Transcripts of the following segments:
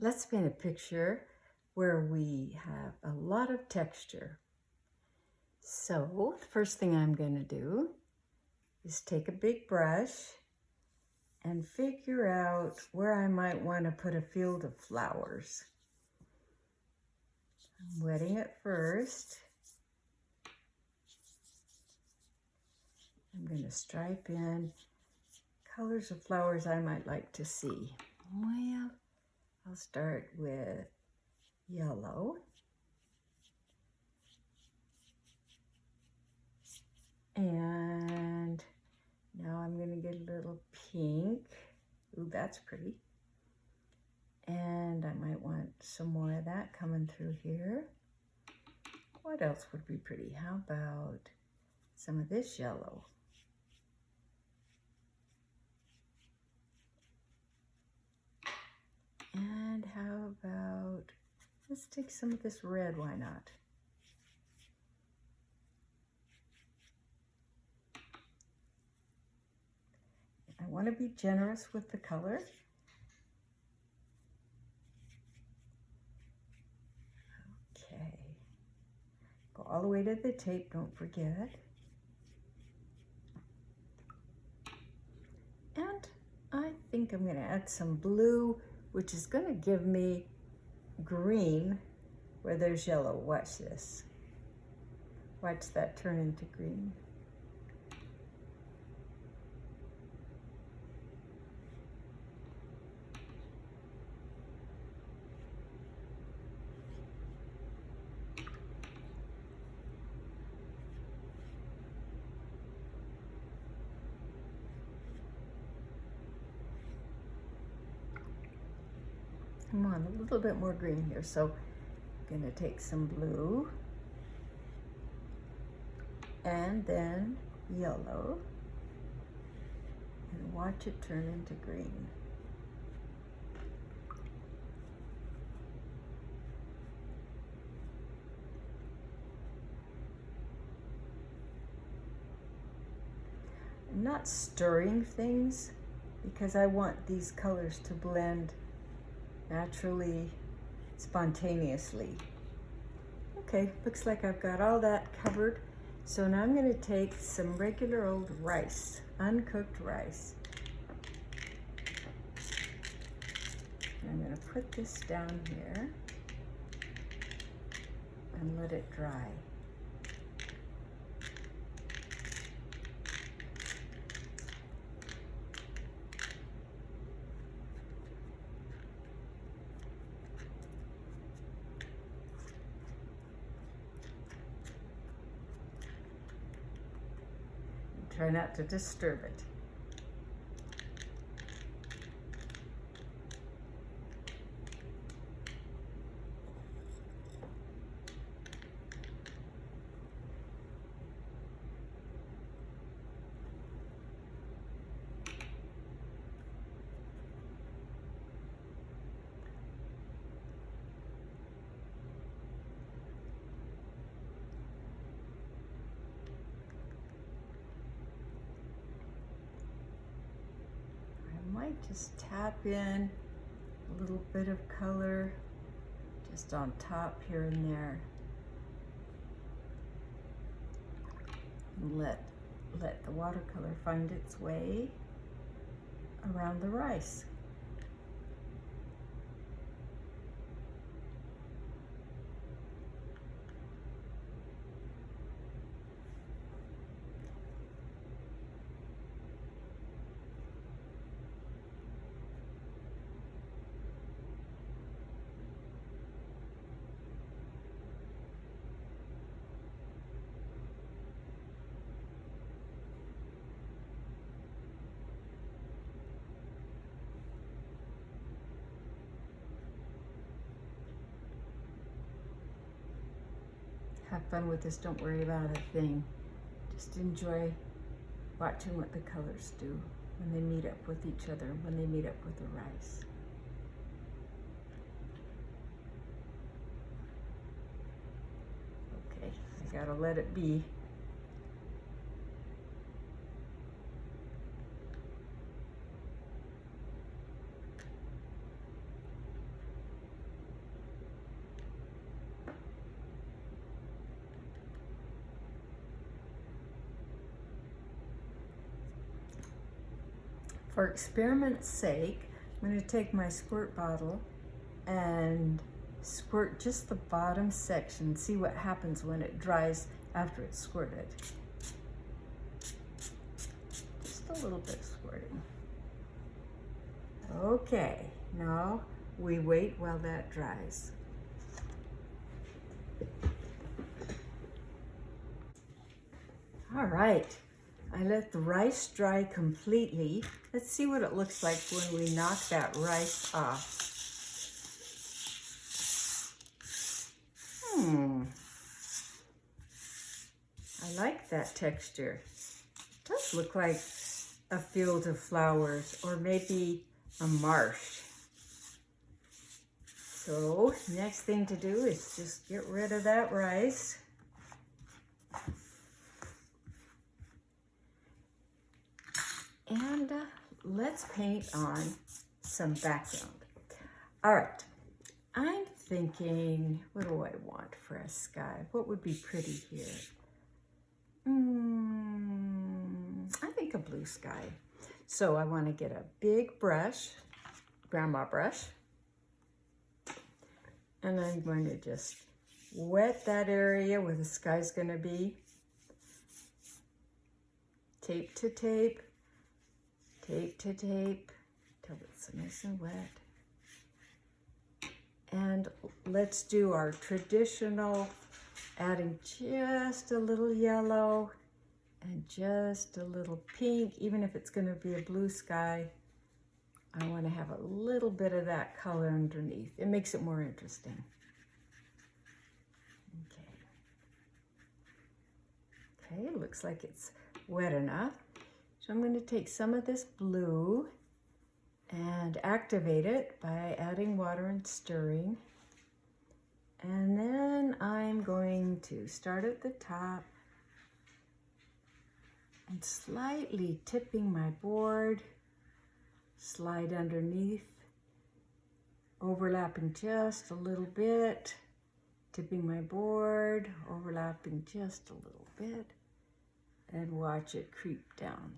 Let's paint a picture where we have a lot of texture. So the first thing I'm going to do is take a big brush and figure out where I might want to put a field of flowers. I'm wetting it first. I'm going to stripe in colors of flowers I might like to see. Well, I'll start with yellow. And now I'm going to get a little pink. Ooh, that's pretty. And I might want some more of that coming through here. What else would be pretty? How about some of this yellow? And how about, let's take some of this red, why not? I want to be generous with the color. Okay. Go all the way to the tape, don't forget. And I think I'm going to add some blue, which is going to give me green where there's yellow. Watch this. Watch that turn into green. Come on, a little bit more green here. So I'm going to take some blue and then yellow and watch it turn into green. I'm not stirring things because I want these colors to blend naturally, spontaneously. Okay, looks like I've got all that covered. So now I'm going to take some regular old rice, uncooked rice. And I'm going to put this down here and let it dry. Try not to disturb it. Might just tap in a little bit of color just on top here and there, and let the watercolor find its way around the rice. Have fun with this, don't worry about a thing. Just enjoy watching what the colors do when they meet up with each other, when they meet up with the rice. Okay, I gotta let it be. For experiment's sake, I'm going to take my squirt bottle and squirt just the bottom section, see what happens when it dries after it's squirted. Just a little bit squirting. Okay, now we wait while that dries. All right, I let the rice dry completely. Let's see what it looks like when we knock that rice off. I like that texture. It does look like a field of flowers or maybe a marsh. So next thing to do is just get rid of that rice. And let's paint on some background. All right, I'm thinking, what do I want for a sky? What would be pretty here? I think a blue sky. So I want to get a big brush, grandma brush, and I'm going to just wet that area where the sky's going to be. Tape to tape, tape to tape, till it's nice and wet. And let's do our traditional, adding just a little yellow and just a little pink. Even if it's going to be a blue sky, I want to have a little bit of that color underneath. It makes it more interesting. Okay, it looks like it's wet enough. So I'm going to take some of this blue and activate it by adding water and stirring. And then I'm going to start at the top and slightly tipping my board, slide underneath, overlapping just a little bit, tipping my board, overlapping just a little bit, and watch it creep down.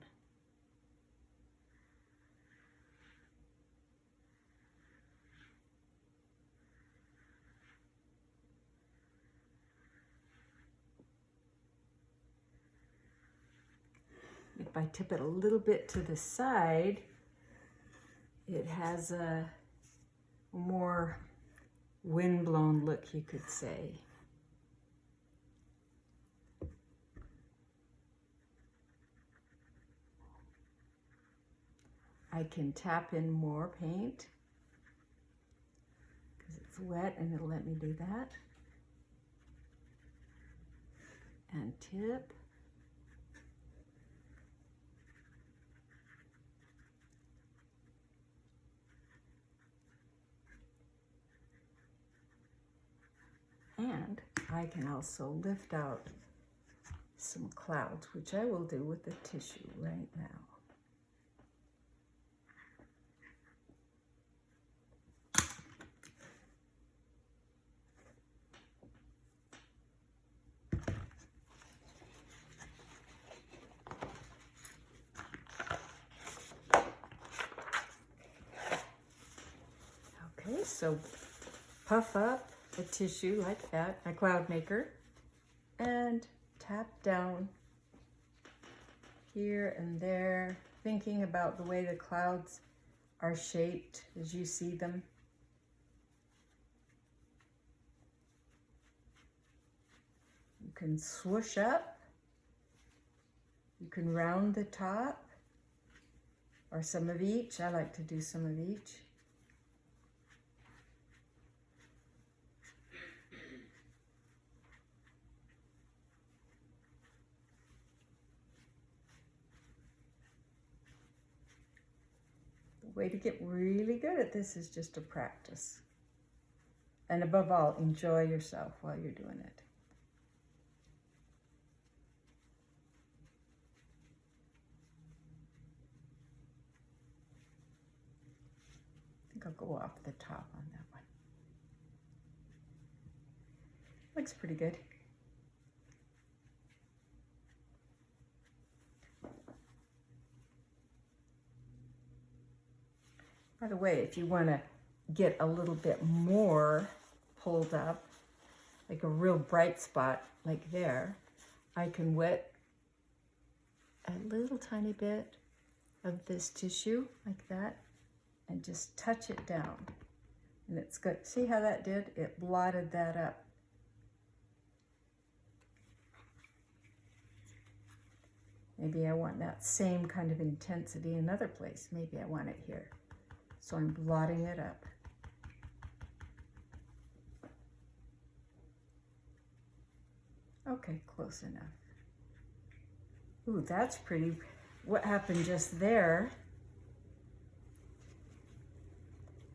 If I tip it a little bit to the side, it has a more windblown look, you could say. I can tap in more paint because it's wet and it'll let me do that. And tip. And I can also lift out some clouds, which I will do with the tissue right now. Okay, so puff up the tissue like that, a cloud maker, and tap down here and there, thinking about the way the clouds are shaped as you see them. You can swoosh up, you can round the top, or some of each. I like to do some of each. The way to get really good at this is just to practice. And above all, enjoy yourself while you're doing it. I think I'll go off the top on that one. Looks pretty good. By the way, if you want to get a little bit more pulled up, like a real bright spot like there, I can wet a little tiny bit of this tissue like that and just touch it down. And it's good. See how that did? It blotted that up. Maybe I want that same kind of intensity in another place. Maybe I want it here. So I'm blotting it up. Okay, close enough. Ooh, that's pretty. What happened just there,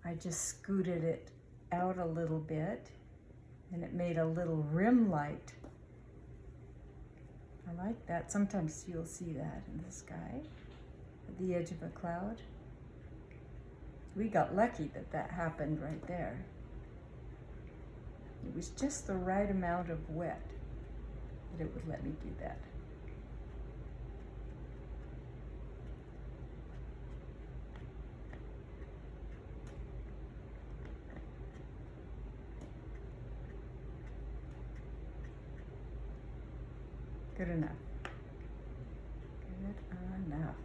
I just scooted it out a little bit and it made a little rim light. I like that. Sometimes you'll see that in the sky, at the edge of a cloud. We got lucky that that happened right there. It was just the right amount of wet that it would let me do that. Good enough. Good enough.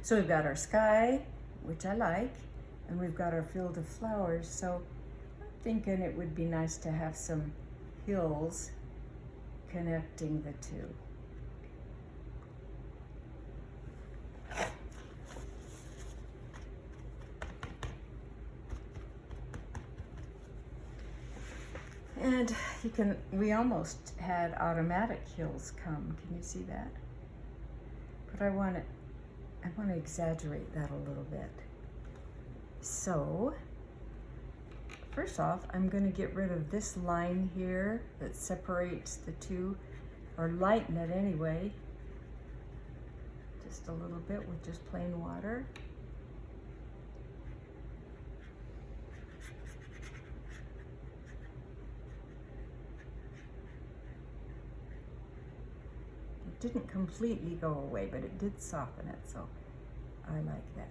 So we've got our sky, which I like, and we've got our field of flowers. So I'm thinking it would be nice to have some hills connecting the two. And we almost had automatic hills come. Can you see that? But I want to exaggerate that a little bit. So, first off, I'm going to get rid of this line here that separates the two, or lighten it anyway, just a little bit with just plain water. Didn't completely go away, but it did soften it, so I like that.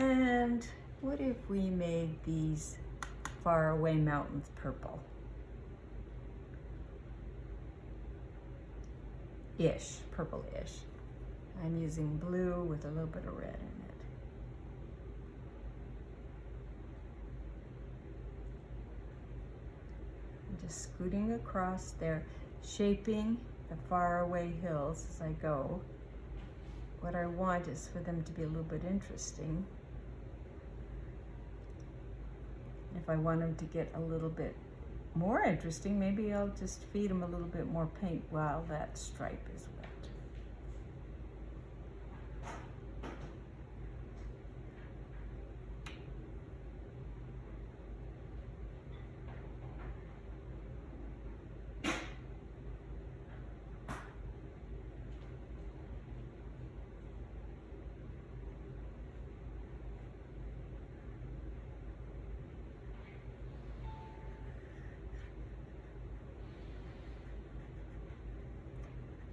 And what if we made these faraway mountains purple? Purple-ish. I'm using blue with a little bit of red in it. I'm just scooting across there, shaping the faraway hills as I go. What I want is for them to be a little bit interesting. If I want them to get a little bit more interesting, maybe I'll just feed them a little bit more paint while that stripe is wet.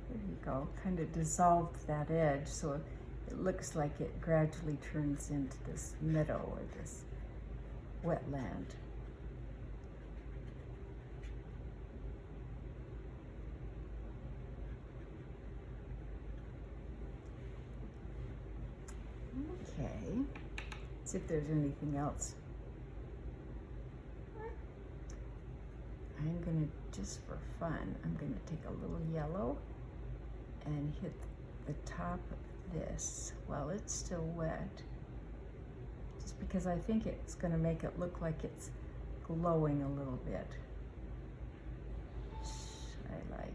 There you go, kind of dissolved that edge so it looks like it gradually turns into this meadow or this wetland. Okay, let's see if there's anything else. I'm gonna, just for fun, I'm gonna take a little yellow and hit the top of this while it's still wet, just because I think it's going to make it look like it's glowing a little bit, which I like.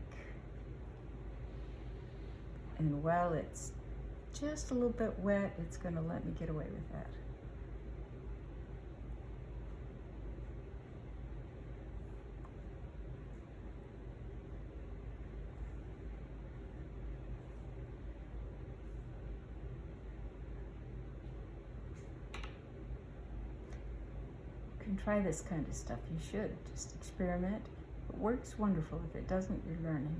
And while it's just a little bit wet, it's going to let me get away with that. You can try this kind of stuff. You should just experiment. It works wonderful. If it doesn't, you're learning.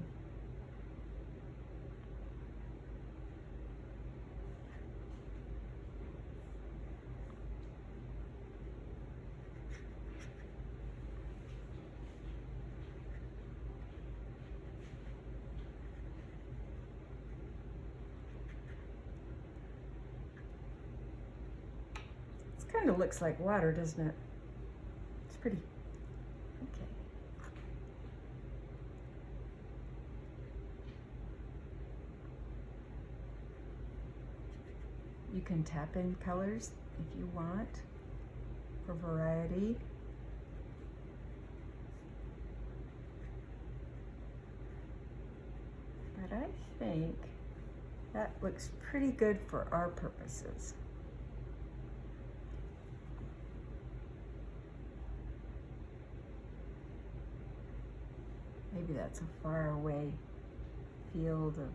Kind of looks like water, doesn't it? It's pretty. Okay. You can tap in colors if you want for variety. But I think that looks pretty good for our purposes. Maybe that's a far away field of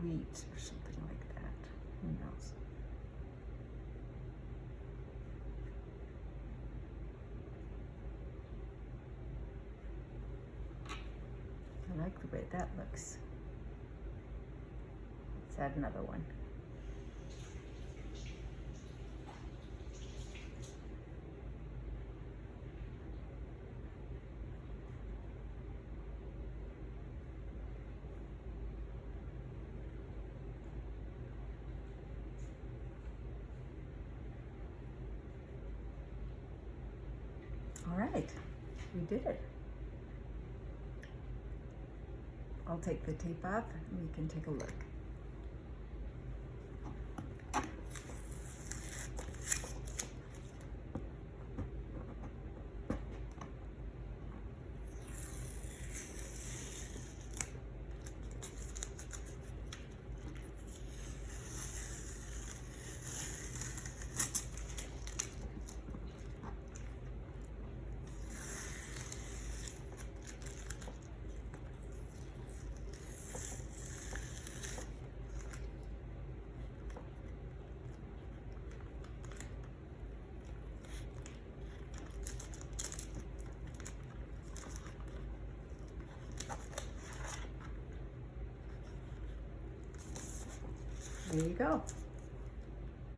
wheat or something like that. Who knows? I like the way that looks. Let's add another one. All right, we did it. I'll take the tape off and we can take a look. There you go.